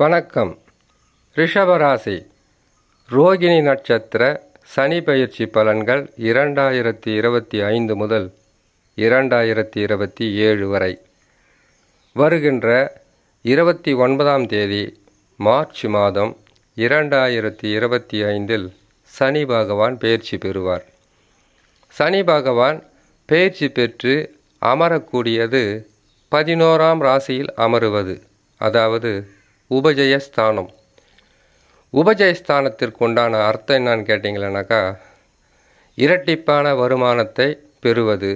வணக்கம். ரிஷபராசி ரோகிணி நட்சத்திர சனி பயிற்சி பலன்கள் 2025 முதல் 2027 வரை. வருகின்ற 29ஆம் தேதி மார்ச் மாதம் 2025இல் சனி பகவான் பெயர்ச்சி பெறுவார். சனி பகவான் பெயர்ச்சி பெற்று அமரக்கூடியது 11ஆம் ராசியில் அமருவது, அதாவது உபஜயஸ்தானம். உபஜயஸ்தானத்திற்கு உண்டான அர்த்தம் என்னன்னு கேட்டிங்களேனாக்கா, இரட்டிப்பான வருமானத்தை பெறுவது,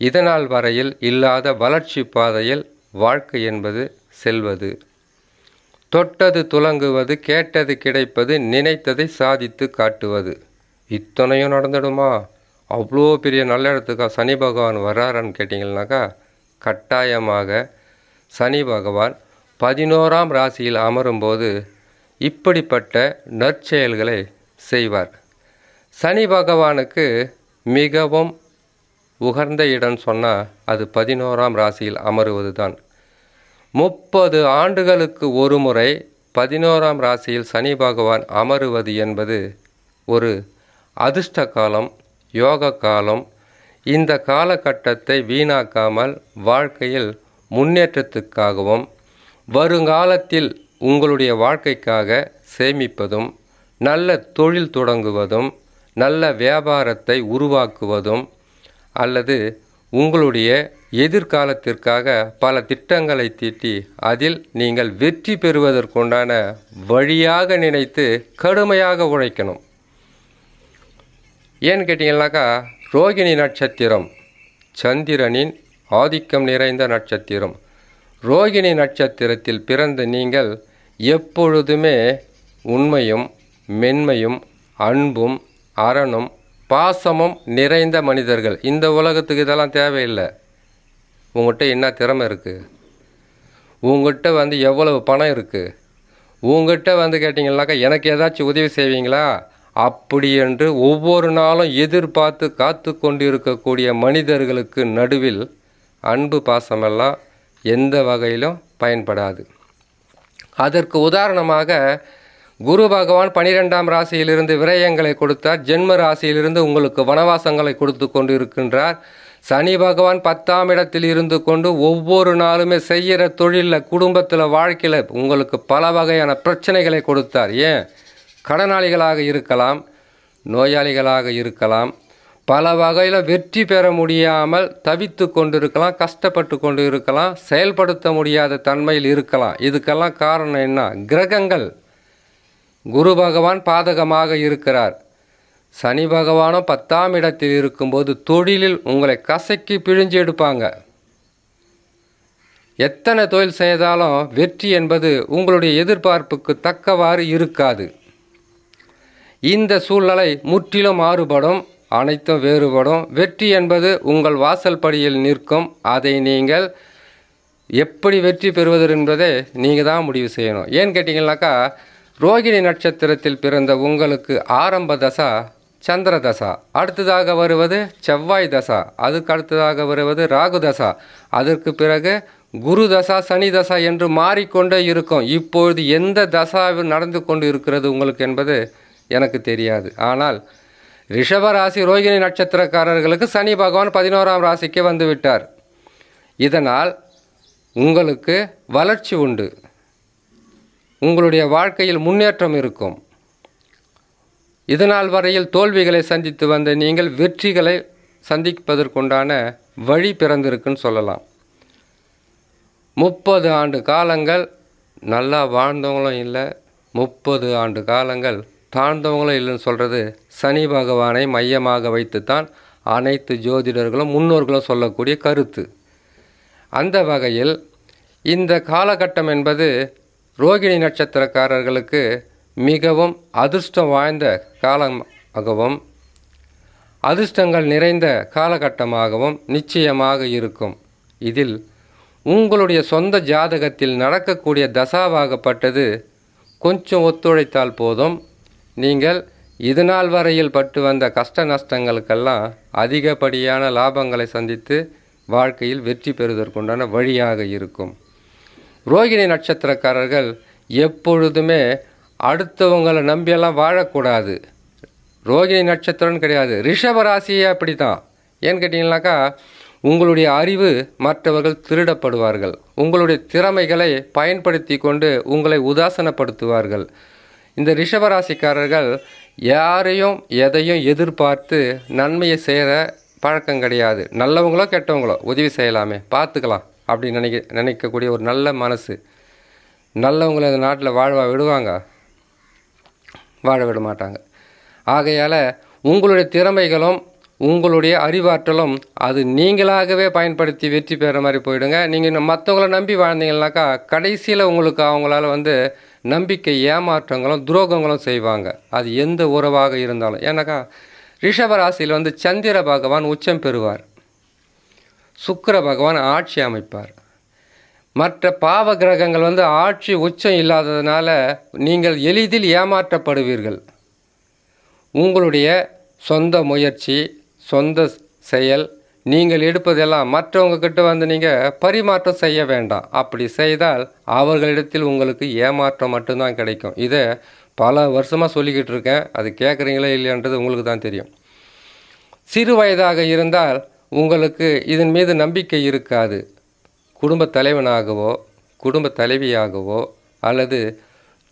இதனால் வரையில் இல்லாத வளர்ச்சி பாதையில் வாழ்க்கை என்பது செல்வது, தொட்டது துலங்குவது, கேட்டது கிடைப்பது, நினைத்ததை சாதித்து காட்டுவது. இத்தனையும் நடந்துடுமா? அவ்வளோ பெரிய நல்ல இடத்துக்கா சனி பகவான் வர்றாரான்னு கேட்டிங்கன்னாக்கா, கட்டாயமாக சனி பகவான் 11ஆம் ராசியில் அமரும்போது இப்படிப்பட்ட நற்செயல்களை செய்வார். சனி பகவானுக்கு மிகவும் உகந்த இடம் சொன்னால் அது 11ஆம் ராசியில் அமருவது தான். 30 ஆண்டுகளுக்கு ஒரு முறை 11ஆம் ராசியில் சனி பகவான் அமருவது என்பது ஒரு அதிர்ஷ்ட காலம், யோக காலம். இந்த காலகட்டத்தை வீணாக்காமல் வாழ்க்கையில் முன்னேற்றத்துக்காகவும் வருங்காலத்தில் உங்களுடைய வாழ்க்கைக்காக சேமிப்பதும், நல்ல தொழில் தொடங்குவதும், நல்ல வியாபாரத்தை உருவாக்குவதும், அல்லது உங்களுடைய எதிர்காலத்திற்காக பல திட்டங்களை தீட்டி அதில் நீங்கள் வெற்றி பெறுவதற்குண்டான வழியாக நினைத்து கடுமையாக உழைக்கணும். ஏன்னு கேட்டிங்கன்னாக்கா, ரோகிணி நட்சத்திரம் சந்திரனின் ஆதிக்கம் நிறைந்த நட்சத்திரம். ரோகிணி நட்சத்திரத்தில் பிறந்த நீங்கள் எப்பொழுதுமே உண்மையும் மென்மையும் அன்பும் அறனும் பாசமும் நிறைந்த மனிதர்கள். இந்த உலகத்துக்கு இதெல்லாம் தேவையில்லை. உங்கள்கிட்ட என்ன திறமை இருக்குது, உங்கள்கிட்ட எவ்வளவு பணம் இருக்குது, உங்கள்கிட்ட கேட்டிங்கன்னாக்கா எனக்கு ஏதாச்சும் உதவி செய்வீங்களா அப்படி என்று ஒவ்வொரு நாளும் எதிர்பார்த்து காத்து கொண்டு இருக்கக்கூடிய மனிதர்களுக்கு நடுவில் அன்பு பாசமெல்லாம் எந்த வகையிலும் பயன்படாது. அதற்கு உதாரணமாக குரு பகவான் 12ஆம் ராசியிலிருந்து விரயங்களை கொடுத்தார். ஜென்ம ராசியிலிருந்து உங்களுக்கு வனவாசங்களை கொடுத்து கொண்டு இருக்கின்றார். சனி பகவான் 10ஆம் இடத்தில் இருந்து கொண்டு ஒவ்வொரு நாளுமே செய்கிற தொழிலில், குடும்பத்தில், வாழ்க்கையில் உங்களுக்கு பல வகையான பிரச்சனைகளை கொடுத்தார். ஏன்? கடனாளிகளாக இருக்கலாம், நோயாளிகளாக இருக்கலாம், பல வகையில் வெற்றி பெற முடியாமல் தவித்து கொண்டு இருக்கலாம், கஷ்டப்பட்டு கொண்டு இருக்கலாம், செயல்படுத்த முடியாத தன்மையில் இருக்கலாம். இதுக்கெல்லாம் காரணம் என்ன? கிரகங்கள். குரு பகவான் பாதகமாக இருக்கிறார். சனி பகவானும் 10ஆம் இடத்தில் இருக்கும்போது தொழிலில் உங்களை கசக்கி பிழிஞ்சு எடுப்பாங்க. எத்தனை தொழில் செய்தாலும் வெற்றி என்பது உங்களுடைய எதிர்பார்ப்புக்கு தக்கவாறு இருக்காது. இந்த சூழ்நிலை முற்றிலும் மாறுபடும், அனைத்தும் வேறுபடும். வெற்றி என்பது உங்கள் வாசல் படியில் நிற்கும். அதை நீங்கள் எப்படி வெற்றி பெறுவது என்பதை நீங்கள் தான் முடிவு செய்யணும். ஏன்னு கேட்டிங்கன்னாக்கா, ரோகிணி நட்சத்திரத்தில் பிறந்த உங்களுக்கு ஆரம்ப தசா சந்திர தசா, அடுத்ததாக வருவது செவ்வாய் தசா, அதுக்கு அடுத்ததாக வருவது ராகு தசா, அதற்கு பிறகு குரு தசா, சனி தசா என்று மாறிக்கொண்டே இருக்கும். இப்பொழுது எந்த தசாவில் நடந்து கொண்டு இருக்கிறது உங்களுக்கு என்பது எனக்கு தெரியாது. ஆனால் ரிஷபராசி ரோகிணி நட்சத்திரக்காரர்களுக்கு சனி பகவான் 11ஆம் ராசிக்கு வந்துவிட்டார். இதனால் உங்களுக்கு வளர்ச்சி உண்டு, உங்களுடைய வாழ்க்கையில் முன்னேற்றம் இருக்கும். இதனால் வரையில் தோல்விகளை சந்தித்து வந்த நீங்கள் வெற்றிகளை சந்திப்பதற்குண்டான வழி பிறந்திருக்குன்னு சொல்லலாம். 30 ஆண்டு காலங்கள் நல்லா வாழ்ந்தவங்களும் இல்லை, 30 ஆண்டு காலங்கள் தாழ்ந்தவங்களும் இல்லைன்னு சொல்கிறது சனி பகவானை மையமாக வைத்துத்தான் அனைத்து ஜோதிடர்களும் முன்னோர்களும் சொல்லக்கூடிய கருத்து. அந்த வகையில் இந்த காலகட்டம் என்பது ரோகிணி நட்சத்திரக்காரர்களுக்கு மிகவும் அதிர்ஷ்டம் வாய்ந்த காலமாகவும் அதிர்ஷ்டங்கள் நிறைந்த காலகட்டமாகவும் நிச்சயமாக இருக்கும். இதில் உங்களுடைய சொந்த ஜாதகத்தில் நடக்கக்கூடிய தசாவாகப்பட்டது கொஞ்சம் ஒத்துழைத்தால் போதும், நீங்கள் இதுநாள் வரையில் பட்டு வந்த கஷ்ட நஷ்டங்களுக்கெல்லாம் அதிகப்படியான லாபங்களை சந்தித்து வாழ்க்கையில் வெற்றி பெறுவதற்குண்டான வழியாக இருக்கும். ரோகிணி நட்சத்திரக்காரர்கள் எப்பொழுதுமே அடுத்தவங்களை நம்பியெல்லாம் வாழக்கூடாது. ரோகிணி நட்சத்திரம்னு கிடையாது, ரிஷபராசியே அப்படி தான். ஏன்னு கேட்டிங்கனாக்கா, உங்களுடைய அறிவு மற்றவர்கள் திருடப்படுவார்கள். உங்களுடைய திறமைகளை பயன்படுத்தி கொண்டு உங்களை உதாசனப்படுத்துவார்கள். இந்த ரிஷபராசிக்காரர்கள் யாரையும் எதையும் எதிர்பார்த்து நன்மையை செய்கிற பழக்கம் கிடையாது. நல்லவங்களோ கெட்டவங்களோ உதவி செய்யலாமே, பார்த்துக்கலாம் அப்படின்னு நினைக்கக்கூடிய ஒரு நல்ல மனசு. நல்லவங்களை இந்த நாட்டில் வாழ விடுவாங்க? வாழ விட மாட்டாங்க. ஆகையால் உங்களுடைய திறமைகளும் உங்களுடைய அறிவாற்றலும் அது நீங்களாகவே பயன்படுத்தி வெற்றி பெற மாதிரி போயிடுங்க. நீங்கள் மற்றவங்கள நம்பி வாழ்ந்தீங்கன்னாக்கா கடைசியில் உங்களுக்கு அவங்களால நம்பிக்கை ஏமாற்றங்களும் துரோகங்களும் செய்வாங்க. அது எந்த உறவாக இருந்தாலும். ஏன்னாக்கா ரிஷபராசியில் சந்திர பகவான் உச்சம் பெறுவார், சுக்கிர பகவான் ஆட்சி அமைப்பார். மற்ற பாவ கிரகங்கள் ஆட்சி உச்சம் இல்லாததுனால நீங்கள் எளிதில் ஏமாற்றப்படுவீர்கள். உங்களுடைய சொந்த முயற்சி, சொந்த செயல், நீங்கள் எடுப்பதெல்லாம் மற்றவங்கக்கிட்ட நீங்கள் பரிமாற்றம் செய்ய வேண்டாம். அப்படி செய்தால் அவர்களிடத்தில் உங்களுக்கு ஏமாற்றம் மட்டும்தான் கிடைக்கும். இதை பல வருஷமாக சொல்லிக்கிட்டு இருக்கேன். அது கேட்குறீங்களா இல்லைன்றது உங்களுக்கு தான் தெரியும். சிறு வயதாக இருந்தால் உங்களுக்கு இதன் மீது நம்பிக்கை இருக்காது. குடும்ப தலைவனாகவோ குடும்ப தலைவியாகவோ அல்லது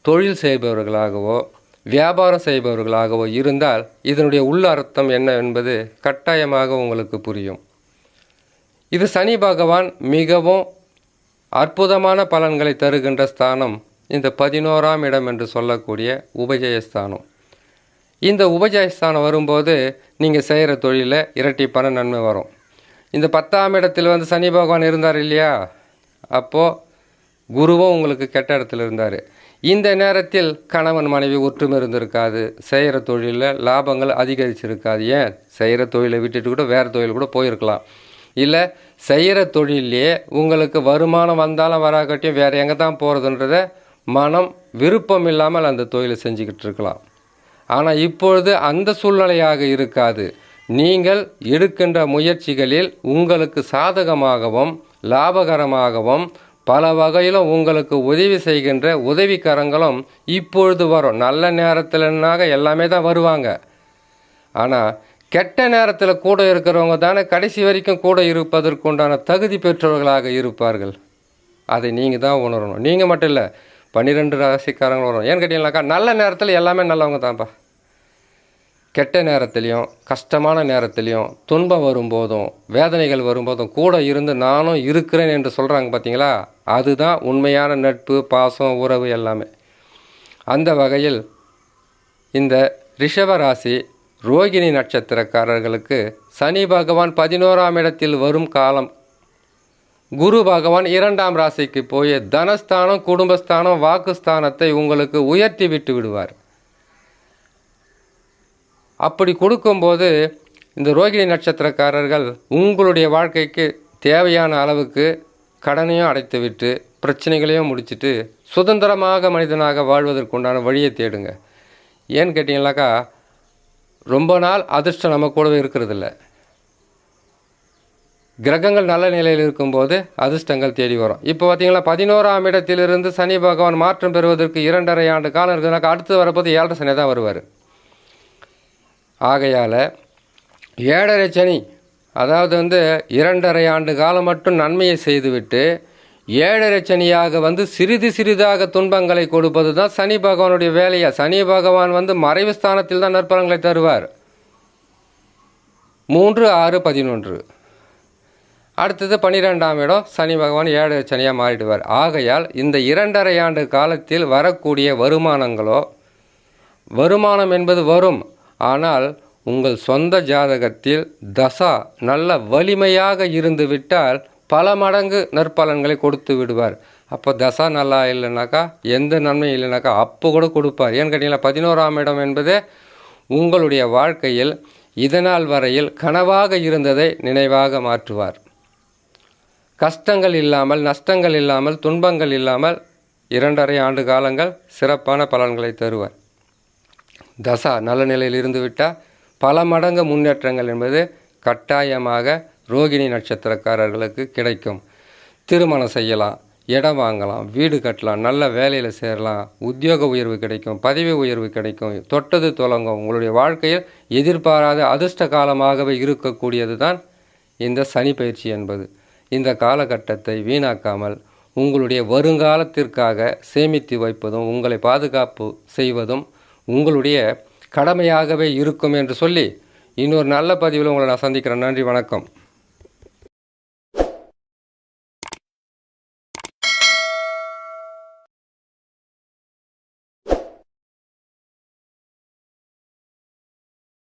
தொழில் செய்பவர்களாகவோ வியாபாரம் செய்பவர்களாகவோ இருந்தால் இதனுடைய உள்ள அர்த்தம் என்ன என்பது கட்டாயமாக உங்களுக்கு புரியும். இது சனி பகவான் மிகவும் அற்புதமான பலன்களை தருகின்ற ஸ்தானம் இந்த 11ஆம் இடம் என்று சொல்லக்கூடிய உபஜயஸ்தானம். இந்த உபஜயஸ்தானம் வரும்போது நீங்கள் செய்கிற தொழிலில் இரட்டிப்பான நன்மை வரும். இந்த 10ஆம் இடத்தில் சனி பகவான் இருந்தார் இல்லையா, அப்போது குருவும் உங்களுக்கு கெட்ட இடத்துல இருந்தார். இந்த நேரத்தில் கணவன் மனைவி ஒற்றுமை இருந்திருக்காது, செய்கிற தொழிலில் லாபங்கள் அதிகரிச்சிருக்காது. ஏன், செய்கிற தொழிலை விட்டுட்டு கூட வேறு தொழில் கூட போயிருக்கலாம். இல்லை செய்கிற தொழிலே உங்களுக்கு வருமானம் வந்தாலும் வராக்கட்டியும் வேறு எங்கே தான் போகிறதுன்றத மனம் விருப்பம் இல்லாமல் அந்த தொழிலை செஞ்சுக்கிட்டு இருக்கலாம். ஆனால் இப்பொழுது அந்த சூழ்நிலையாக இருக்காது. நீங்கள் எடுக்கின்ற முயற்சிகளில் உங்களுக்கு சாதகமாகவும் லாபகரமாகவும் பல வகையிலும் உங்களுக்கு உதவி செய்கின்ற உதவிக்கரங்களும் இப்பொழுது வரும். நல்ல நேரத்தில்னாக எல்லாமே தான் வருவாங்க. ஆனால் கெட்ட நேரத்தில் கூட இருக்கிறவங்க தானே கடைசி வரைக்கும் கூட இருப்பதற்குண்டான தகுதி பெற்றவர்களாக இருப்பார்கள். அதை நீங்கள் தான் உணரணும். நீங்கள் மட்டும் இல்லை, 12 ராசிக்காரங்களும் வரும். ஏன்னு கேட்டீங்கன்னாக்கா, நல்ல நேரத்தில் எல்லாமே நல்லவங்க தான்ப்பா. கெட்ட நேரத்துலையும் கஷ்டமான நேரத்துலையும் துன்பம் வரும்போதும் வேதனைகள் வரும்போதும் கூட இருந்து நானும் இருக்கிறேன் என்று சொல்கிறாங்க பார்த்தீங்களா, அதுதான் உண்மையான நட்பு, பாசம், உறவு எல்லாமே. அந்த வகையில் இந்த ரிஷபராசி ரோகிணி நட்சத்திரக்காரர்களுக்கு சனி பகவான் 11ஆம் இடத்தில் வரும் காலம். குரு பகவான் 2ஆம் ராசிக்கு போய் தனஸ்தானம், குடும்பஸ்தானம், வாக்குஸ்தானத்தை உங்களுக்கு உயர்த்தி விட்டு விடுவார். அப்படி கொடுக்கும்போது இந்த ரோகிணி நட்சத்திரக்காரர்கள் உங்களுடைய வாழ்க்கைக்கு தேவையான அளவுக்கு கடனையும் அடைத்துவிட்டு பிரச்சனைகளையும் முடிச்சுட்டு சுதந்திரமாக மனிதனாக வாழ்வதற்குண்டான வழியை தேடுங்க. ஏன்னு கேட்டிங்கனாக்கா, ரொம்ப நாள் அதிர்ஷ்டம் நம்ம கூடவே இருக்கிறதில்ல. கிரகங்கள் நல்ல நிலையில் இருக்கும்போது அதிர்ஷ்டங்கள் தேடி வரும். இப்போ பார்த்திங்கன்னா 11ஆம் இடத்திலிருந்து சனி பகவான் மாற்றம் பெறுவதற்கு 2.5 ஆண்டு காலம் இருக்குதுனாக்கா, அடுத்து வரப்போது 7.5 சனி தான் வருவார். ஆகையால் 7.5 சனி, அதாவது 2.5 ஆண்டு காலம் மட்டும் நன்மையை செய்துவிட்டு 7.5 சனியாக சிறிது சிறிதாக துன்பங்களை கொடுப்பது தான் சனி பகவானுடைய வேலையா. சனி பகவான் மறைவு ஸ்தானத்தில் தான் நற்பலன்களை தருவார். 3, 6, 11. அடுத்தது 12ஆம் இடம் சனி பகவான் 7.5 சனியாக மாறிடுவார். ஆகையால் இந்த 2.5 ஆண்டு காலத்தில் வரக்கூடிய வருமானம் என்பது வரும். ஆனால் உங்கள் சொந்த ஜாதகத்தில் தசா நல்ல வலிமையாக இருந்து விட்டால் பல மடங்கு நற்பலன்களை கொடுத்து விடுவார். அப்போ தசா நல்லா இல்லைனாக்கா, எந்த நன்மை இல்லைனாக்கா அப்போ கூட கொடுப்பார். ஏன்னு கேட்டிங்கன்னா 11ஆம் இடம் என்பது உங்களுடைய வாழ்க்கையில் இதனால் வரையில் கனவாக இருந்ததை நினைவாக மாற்றுவார். கஷ்டங்கள் இல்லாமல், நஷ்டங்கள் இல்லாமல், துன்பங்கள் இல்லாமல் 2.5 ஆண்டு காலங்கள் சிறப்பான பலன்களை தருவார். தசா நல்ல நிலையில் இருந்துவிட்டால் பல மடங்கு முன்னேற்றங்கள் என்பது கட்டாயமாக ரோகிணி நட்சத்திரக்காரர்களுக்கு கிடைக்கும். திருமணம் செய்யலாம், இடம் வாங்கலாம், வீடு கட்டலாம், நல்ல வேலையில் சேரலாம், உத்தியோக உயர்வு கிடைக்கும், பதவி உயர்வு கிடைக்கும், தொட்டது துலங்கும். உங்களுடைய வாழ்க்கையில் எதிர்பாராத அதிர்ஷ்ட காலமாகவே இருக்கக்கூடியது தான் இந்த சனி பயிற்சி என்பது. இந்த காலகட்டத்தை வீணாக்காமல் உங்களுடைய வருங்காலத்திற்காக சேமித்து வைப்பதும் உங்களை பாதுகாப்பு செய்வதும் உங்களுடைய கடமையாகவே இருக்கும் என்று சொல்லி இன்னொரு நல்ல பதிவில் உங்களை நான் சந்திக்கிறேன். நன்றி, வணக்கம்.